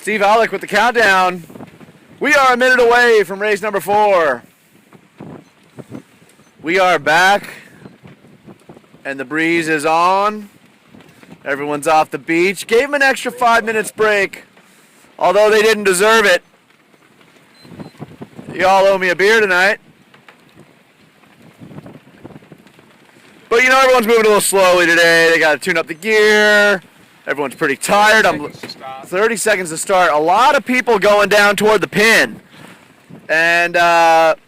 Steve Alec with the countdown. We are a minute away from race number 4. We are back, and the breeze is on. Everyone's off the beach. Gave them an extra 5 minutes break, although they didn't deserve it. You all owe me a beer tonight. But you know, everyone's moving a little slowly today. They got to tune up the gear. Everyone's pretty tired. 30 seconds to start. A lot of people going down toward the pin. And right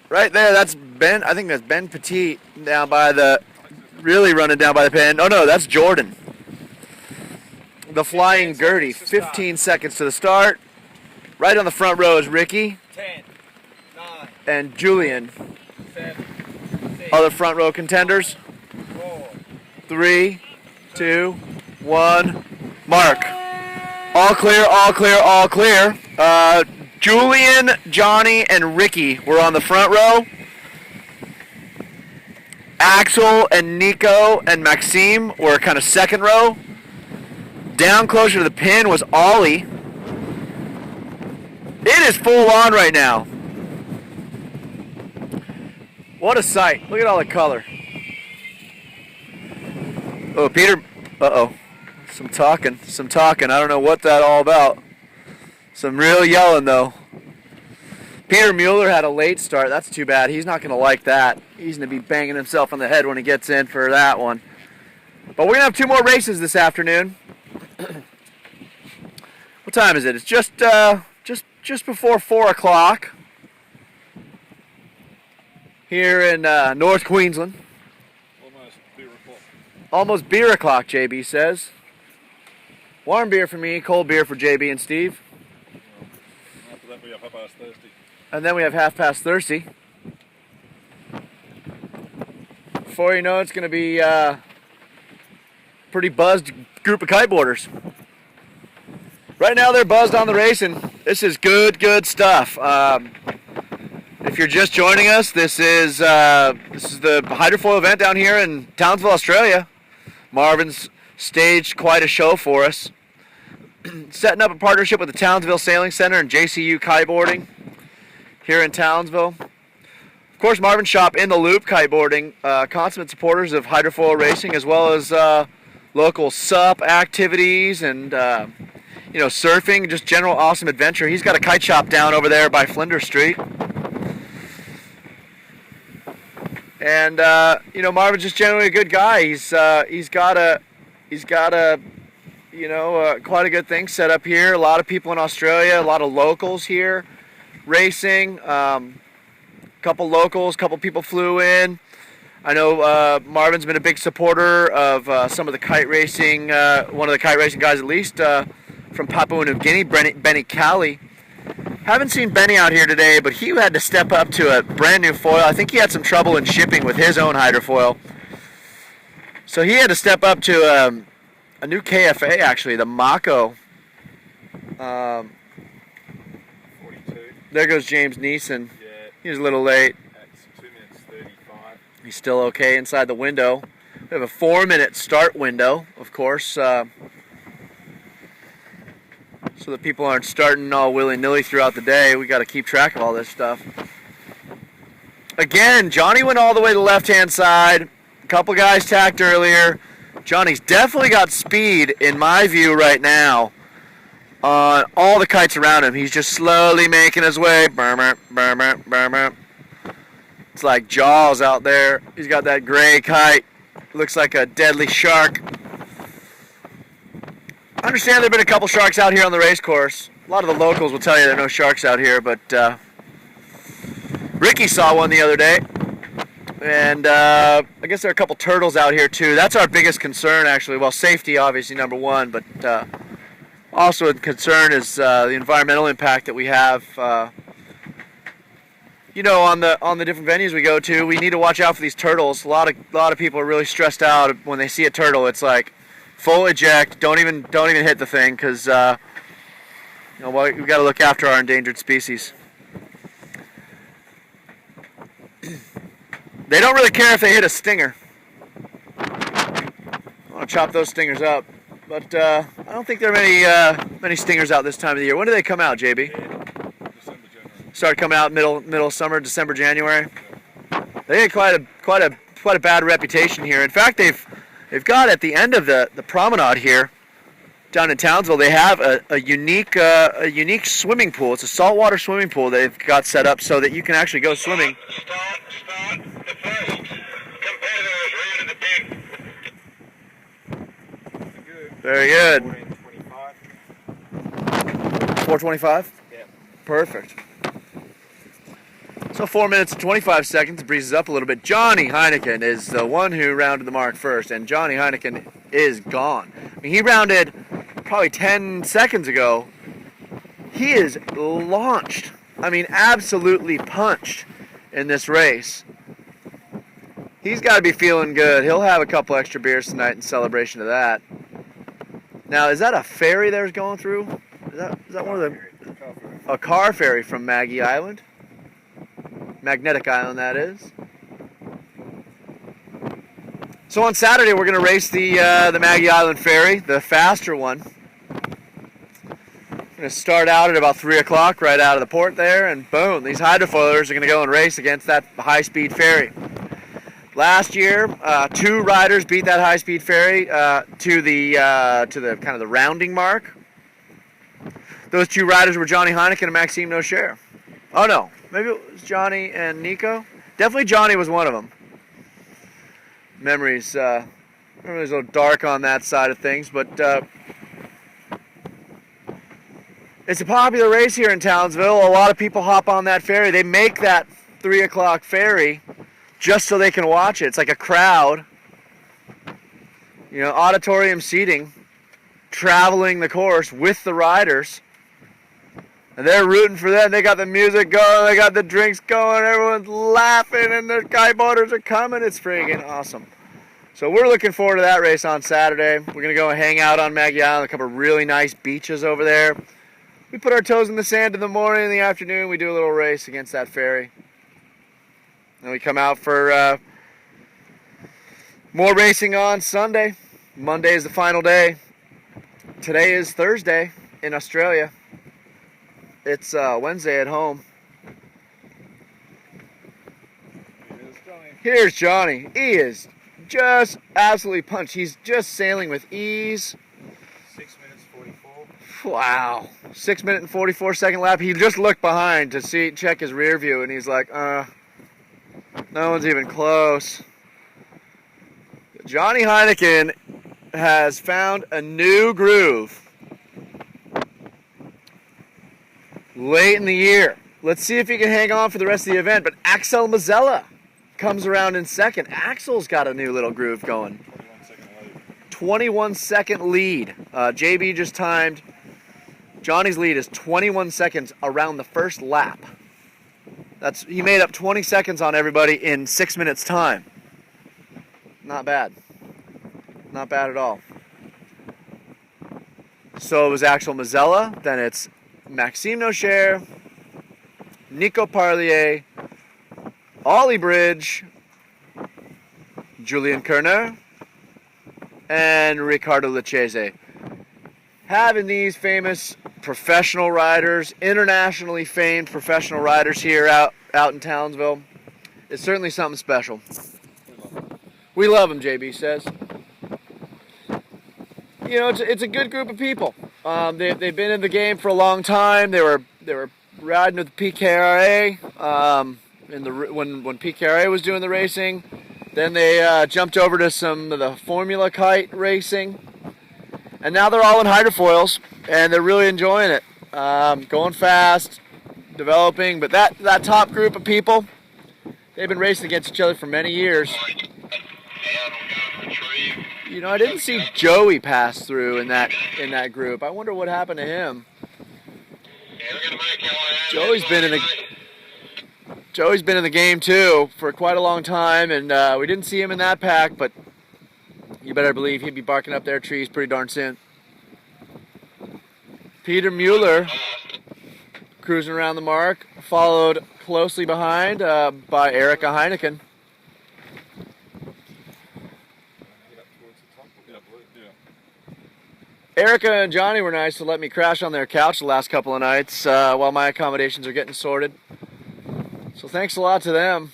there, that's Ben. I think that's Ben Petit down by the, really running down by the pin. Oh no, that's Jordan. The Flying Gertie. 15 seconds to the start. Right on the front row is Ricky. 10, 9, and Julian. 7, 6, other front row contenders. 4, 3, 2, 1. Mark. All clear, all clear, all clear. Julian, Johnny, and Ricky were on the front row. Axel and Nico and Maxime were kind of second row. Down closer to the pin was Ollie. It is full on right now. What a sight. Look at all the color. Oh, Peter. Uh-oh. Some talking. I don't know what that all about. Some real yelling, though. Peter Mueller had a late start. That's too bad. He's not going to like that. He's going to be banging himself on the head when he gets in for that one. But we're going to have 2 more races this afternoon. What time is it? It's just before 4 o'clock here in North Queensland. Almost beer o'clock, JB says. Warm beer for me, cold beer for JB and Steve. After that we have half past thirsty. And then we have half past thirsty. Before you know, it's going to be a pretty buzzed group of kiteboarders. Right now they're buzzed on the racing. This is good stuff. If you're just joining us, this is the Hydrofoil event down here in Townsville, Australia. Marvin's staged quite a show for us. Setting up a partnership with the Townsville Sailing Center and JCU Kiteboarding here in Townsville. Of course, Marvin's shop in the Loop Kiteboarding, consummate supporters of hydrofoil racing, as well as local SUP activities and surfing, just general awesome adventure. He's got a kite shop down over there by Flinders Street. And Marvin's just generally a good guy. He's got quite a good thing set up here. A lot of people in Australia, a lot of locals here racing. Couple locals, couple people flew in. I know Marvin's been a big supporter of some of the kite racing, one of the kite racing guys at least, from Papua New Guinea, Benny Callie. Haven't seen Benny out here today, but he had to step up to a brand new foil. I think he had some trouble in shipping with his own hydrofoil. So he had to step up to a new KFA, actually, the Mako. 42. There goes James Neeson. Yeah. He was a little late. At 2 minutes 35. He's still okay inside the window. We have a 4-minute start window, of course, so that people aren't starting all willy-nilly throughout the day. We got to keep track of all this stuff. Again, Johnny went all the way to the left-hand side. A couple guys tacked earlier. Johnny's definitely got speed, in my view, right now on all the kites around him. He's just slowly making his way. It's like Jaws out there. He's got that gray kite. Looks like a deadly shark. I understand there have been a couple sharks out here on the race course. A lot of the locals will tell you there are no sharks out here, but Ricky saw one the other day. And I guess there are a couple turtles out here too. That's our biggest concern, actually. Well, safety, obviously, number one, but also a concern is the environmental impact that we have. On the different venues we go to, we need to watch out for these turtles. A lot of people are really stressed out when they see a turtle. It's like full eject. Don't even hit the thing, because we've got to look after our endangered species. They don't really care if they hit a stinger. I want to chop those stingers up. But I don't think there are many stingers out this time of the year. When do they come out, JB? December, January. Start coming out middle summer, December, January. They get quite a bad reputation here. In fact, they've got at the end of the promenade here, down in Townsville, they have a unique swimming pool. It's a saltwater swimming pool they've got set up so that you can actually go swimming. Start. The first competitors round at the big. Very good. 4:25. 4:25? Yeah. Perfect. So 4 minutes and 25 seconds, breezes up a little bit. Johnny Heineken is the one who rounded the mark first, and Johnny Heineken is gone. I mean, he rounded probably 10 seconds ago. He is launched. I mean, absolutely punched in this race. He's got to be feeling good. He'll have a couple extra beers tonight in celebration of that. Now, is that a ferry there's going through? Is that one of a car ferry from Maggie Island? Magnetic Island, that is. So on Saturday, we're going to race the Maggie Island ferry, the faster one. We're going to start out at about 3 o'clock right out of the port there, and boom, these hydrofoilers are going to go and race against that high-speed ferry. Last year, 2 riders beat that high-speed ferry to the kind of the rounding mark. Those 2 riders were Johnny Heineken and Maxime Nocher. Oh no, maybe it was Johnny and Nico. Definitely Johnny was one of them. Memories a little dark on that side of things, but it's a popular race here in Townsville. A lot of people hop on that ferry. They make that 3 o'clock ferry just so they can watch it. It's like a crowd, auditorium seating, traveling the course with the riders. And they're rooting for them. They got the music going. They got the drinks going. Everyone's laughing, and the kiteboarders are coming. It's freaking awesome. So we're looking forward to that race on Saturday. We're going to go and hang out on Maggie Island. A couple of really nice beaches over there. We put our toes in the sand in the morning. In the afternoon, we do a little race against that ferry. And we come out for more racing on Sunday. Monday is the final day. Today is Thursday in Australia. It's Wednesday at home. Here's Johnny. He is just absolutely punched. He's just sailing with ease. 6 minutes 44. Wow. 6 minute and 44 second lap. He just looked behind to check his rear view, and he's like, no one's even close. Johnny Heineken has found a new groove. Late in the year. Let's see if he can hang on for the rest of the event. But Axel Mazzella comes around in second. Axel's got a new little groove going. 21 second lead. JB just timed. Johnny's lead is 21 seconds around the first lap. He made up 20 seconds on everybody in 6 minutes time. Not bad. Not bad at all. So it was Axel Mazzella. Then it's Maxime Nocher, Nico Parlier, Ollie Bridge, Julian Kerner, and Ricardo Lucchese. Having these famous professional riders, internationally famed professional riders here out in Townsville is certainly something special. We love them, JB says. It's a good group of people. They've been in the game for a long time. They were riding with the PKRA when PKRA was doing the racing. Then they jumped over to some of the Formula Kite racing, and now they're all in hydrofoils, and they're really enjoying it. Going fast, developing. But that top group of people, they've been racing against each other for many years. I didn't see Joey pass through in that group. I wonder what happened to him. Joey's been in the game too for quite a long time, and we didn't see him in that pack, but you better believe he'd be barking up their trees pretty darn soon. Peter Mueller cruising around the mark, followed closely behind by Erica Heineken. Erica and Johnny were nice to let me crash on their couch the last couple of nights while my accommodations are getting sorted. So thanks a lot to them.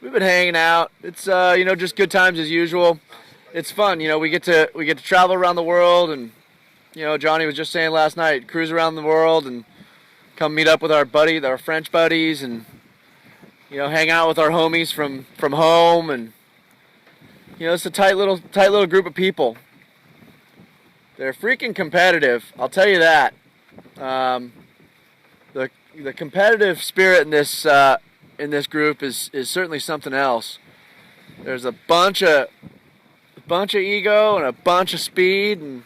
We've been hanging out. It's just good times as usual. It's fun, we get to travel around the world, and Johnny was just saying last night, cruise around the world and come meet up with our French buddies, and hang out with our homies from home, and it's a tight little group of people. They're freaking competitive, I'll tell you that. The competitive spirit in this group is certainly something else. There's a bunch of ego and a bunch of speed and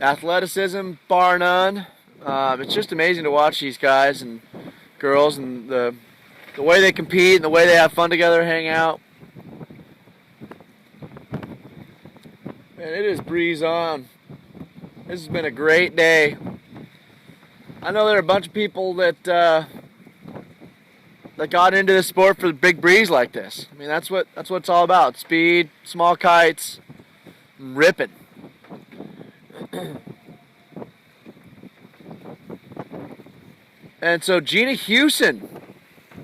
athleticism, bar none. It's just amazing to watch these guys and girls, and the way they compete and the way they have fun together, hang out. And it is breeze on. This has been a great day. I know there are a bunch of people that got into this sport for the big breeze like this. I mean, that's what it's all about. Speed, small kites, ripping. And so Gina Hewson.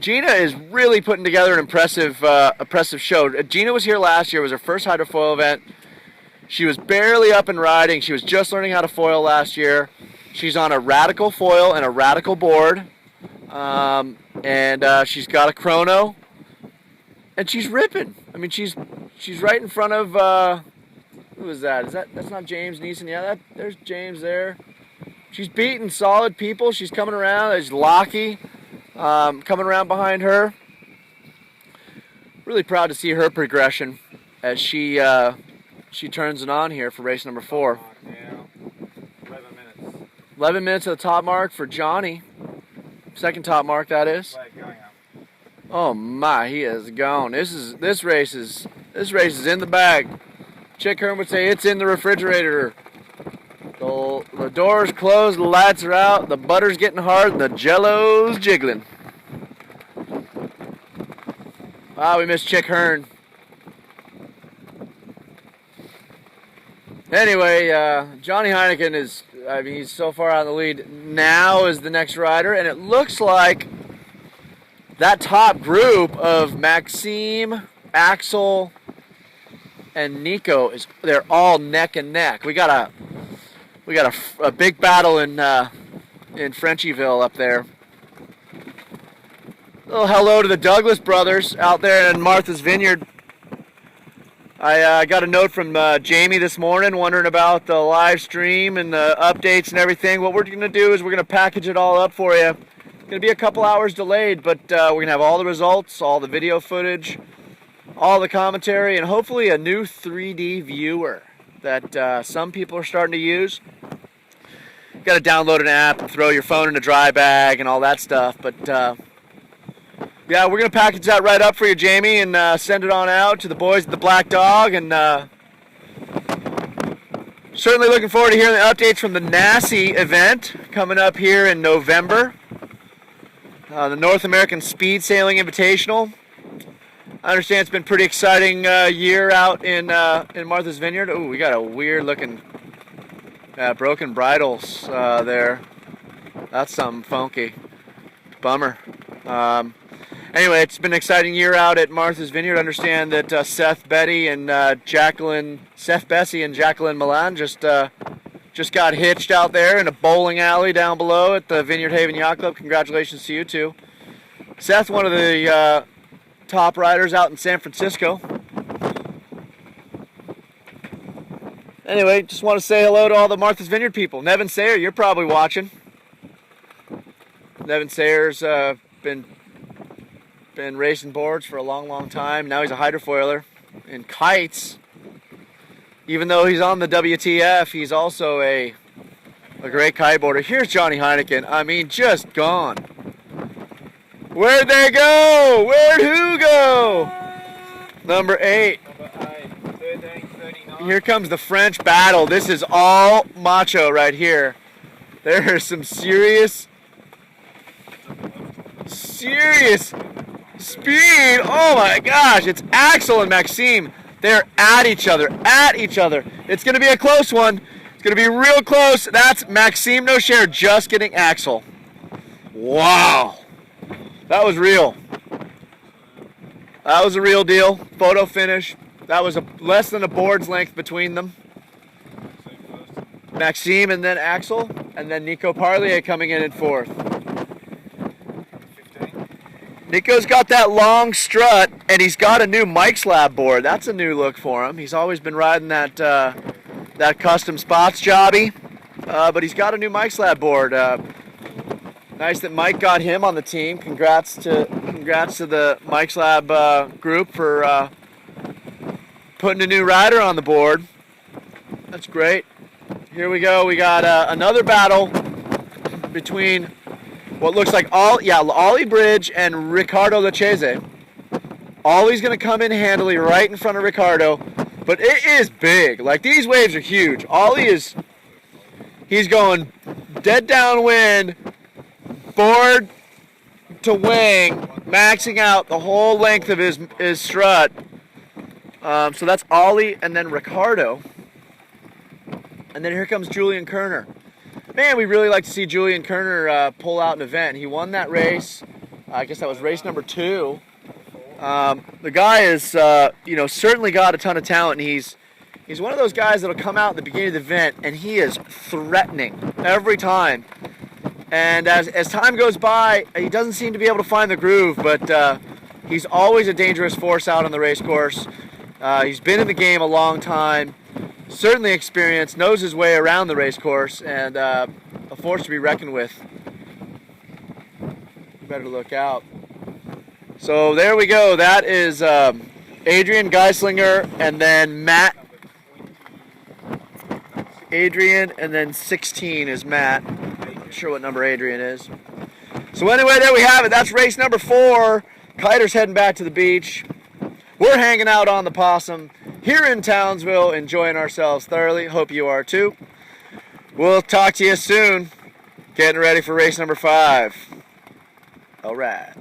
Gina is really putting together an impressive show. Gina was here last year. It was her first hydrofoil event. She was barely up and riding. She was just learning how to foil last year. She's on a radical foil and a radical board. And she's got a chrono. And she's ripping. I mean, she's right in front of, who is that? That's not James Neeson. Yeah, there's James there. She's beating solid people. She's coming around. There's Lockie coming around behind her. Really proud to see her progression as she turns it on here for race number 4. Yeah. 11 minutes. 11 minutes at the top mark for Johnny. Second top mark, that is. Oh my, he is gone. This race is in the bag. Chick Hearn would say it's in the refrigerator. The door's closed, the lights are out, the butter's getting hard, and the jello's jiggling. Wow, we missed Chick Hearn. Anyway, Johnny Heineken he's so far out in the lead. Now is the next rider, and it looks like that top group of Maxime, Axel, and Nico they're all neck and neck. We got a big battle in Frenchieville up there. A little hello to the Douglas brothers out there in Martha's Vineyard. I got a note from Jamie this morning wondering about the live stream and the updates and everything. What we're going to do is we're going to package it all up for you. It's going to be a couple hours delayed, but we're going to have all the results, all the video footage, all the commentary, and hopefully a new 3D viewer that some people are starting to use. You got to download an app and throw your phone in a dry bag and all that stuff, but yeah, we're going to package that right up for you, Jamie, and send it on out to the boys at the Black Dog. And certainly looking forward to hearing the updates from the NASI event coming up here in November. The North American Speed Sailing Invitational. I understand it's been a pretty exciting year out in Martha's Vineyard. Ooh, we got a weird-looking broken bridles there. That's something funky. Bummer. Anyway, it's been an exciting year out at Martha's Vineyard. I understand that Seth Bessie and Jacqueline Milan just got hitched out there in a bowling alley down below at the Vineyard Haven Yacht Club. Congratulations to you two. Seth, one of the top riders out in San Francisco. Anyway, just want to say hello to all the Martha's Vineyard people. Nevin Sayer, you're probably watching. Nevin Sayer's been racing boards for a long time. Now he's a hydrofoiler in kites. Even though he's on the WTF, he's also a great kiteboarder. Here's Johnny Heineken. I mean, just gone. Where'd they go? Where'd who go? Number 8. Number 8, 13:39. Here comes the French battle. This is all macho right here. There is some serious speed. Oh my gosh, it's Axel and Maxime. They're at each other. It's going to be a close one. It's going to be real close. That's Maxime Nocher just getting Axel. Wow. That was real. That was a real deal. Photo finish. That was less than a board's length between them. Maxime and then Axel. And then Nico Parlier coming in fourth. 15. Nico's got that long strut, and he's got a new Mike's Lab board. That's a new look for him. He's always been riding that that custom spots jobby, but he's got a new Mike's Lab board. Nice that Mike got him on the team. Congrats to the Mike's Lab group for putting a new rider on the board. That's great. Here we go. We got another battle between what looks like Ollie Bridge and Ricardo Lechese. Ollie's going to come in handily right in front of Ricardo, but it is big. Like, these waves are huge. Ollie he's going dead downwind, board to wing, maxing out the whole length of his strut. So that's Ollie and then Ricardo. And then here comes Julian Kerner. Man, we really like to see Julian Kerner pull out an event. He won that race. I guess that was race number 2. The guy is, certainly got a ton of talent. And he's one of those guys that'll come out at the beginning of the event, and he is threatening every time. And as time goes by, he doesn't seem to be able to find the groove, but he's always a dangerous force out on the race course. He's been in the game a long time. Certainly experienced, knows his way around the race course, and a force to be reckoned with. You better look out. So there we go. That is Adrian Geislinger, and then Matt. Adrian, and then 16 is Matt. Not sure what number Adrian is. So anyway, there we have it. That's race number 4. Kiter's heading back to the beach. We're hanging out on the Possum here in Townsville, enjoying ourselves thoroughly. Hope you are too. We'll talk to you soon. Getting ready for race number 5. All right.